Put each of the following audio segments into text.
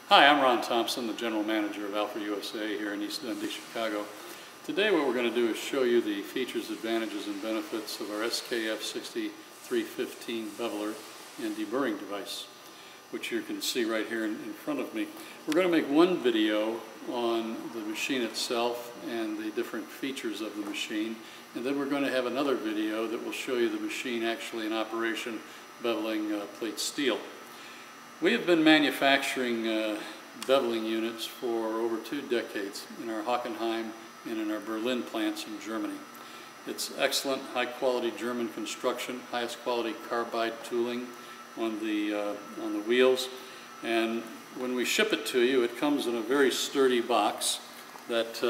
Hi, I'm Ron Thompson, the General Manager of Alfra USA here in East Dundee, Chicago. Today what we're going to do is show you the features, advantages, and benefits of our SKF 6315 beveler and deburring device, which you can see right here in front of me. We're going to make one video on the machine itself and the different features of the machine, and then we're going to have another video that will show you the machine actually in operation beveling plate steel. We have been manufacturing beveling units for over 2 decades in our Hockenheim and in our Berlin plants in Germany. It's excellent, high-quality German construction, highest quality carbide tooling on the wheels, and when we ship it to you, it comes in a very sturdy box that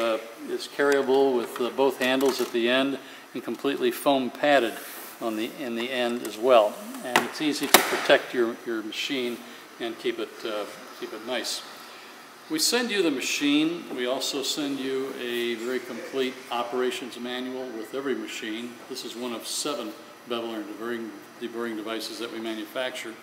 is carryable with both handles at the end and completely foam padded in the end as well. And it's easy to protect your machine and keep it nice. We send you the machine. We also send you a very complete operations manual with every machine. This is one of 7 beveler and deburring devices that we manufacture.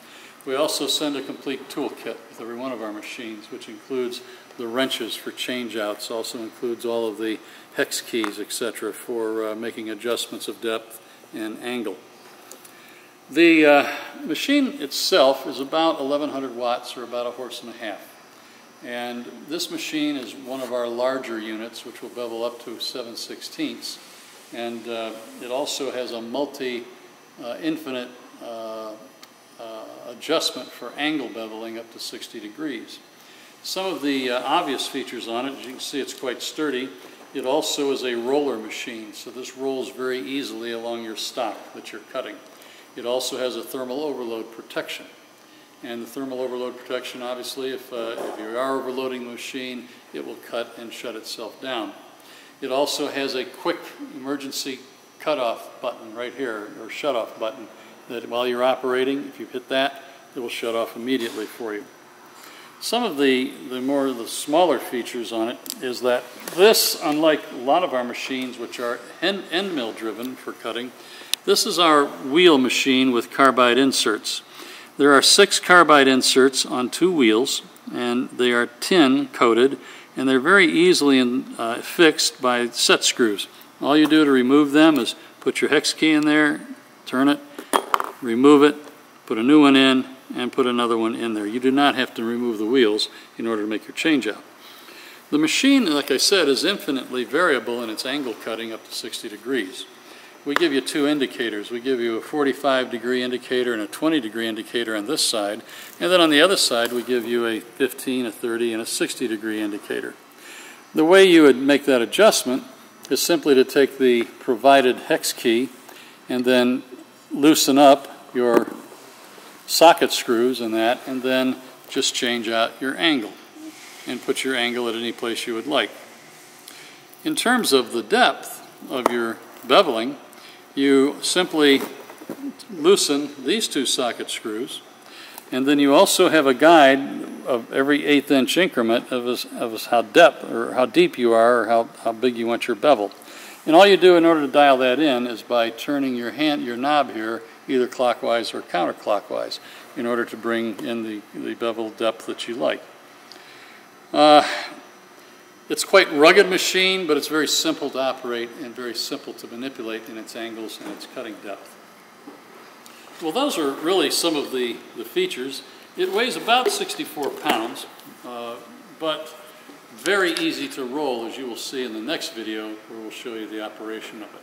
We also send a complete toolkit with every one of our machines, which includes the wrenches for changeouts, also includes all of the hex keys, etc., for making adjustments of depth and angle. The machine itself is about 1100 watts, or about 1.5 horses. And this machine is one of our larger units, which will bevel up to 7/16. And it also has a infinite adjustment for angle beveling up to 60 degrees. Some of the obvious features on it, as you can see, it's quite sturdy. It also is a roller machine, so this rolls very easily along your stock that you're cutting. It also has a thermal overload protection. And the thermal overload protection, obviously, if you are overloading the machine, it will cut and shut itself down. It also has a quick emergency cutoff button right here, or shutoff button, that while you're operating, if you hit that, it will shut off immediately for you. Some of the smaller features on it is that this, unlike a lot of our machines which are end mill driven for cutting, this is our wheel machine with carbide inserts. There are 6 carbide inserts on 2 wheels, and they are tin coated, and they're very easily fixed by set screws. All you do to remove them is put your hex key in there, turn it, remove it, put a new one in, and put another one in there. You do not have to remove the wheels in order to make your changeout. The machine, like I said, is infinitely variable in its angle cutting up to 60 degrees. We give you 2 indicators. We give you a 45-degree indicator and a 20-degree indicator on this side, and then on the other side we give you a 15, a 30, and a 60-degree indicator. The way you would make that adjustment is simply to take the provided hex key and then loosen up your socket screws and that, and then just change out your angle and put your angle at any place you would like. In terms of the depth of your beveling, you simply loosen these 2 socket screws, and then you also have a guide of every 1/8 inch increment of how deep you are, or how big you want your bevel. And all you do in order to dial that in is by turning your knob here either clockwise or counterclockwise in order to bring in the bevel depth that you like. It's quite rugged machine, but it's very simple to operate and very simple to manipulate in its angles and its cutting depth. Well, those are really some of the features. It weighs about 64 pounds, but very easy to roll, as you will see in the next video where we'll show you the operation of it.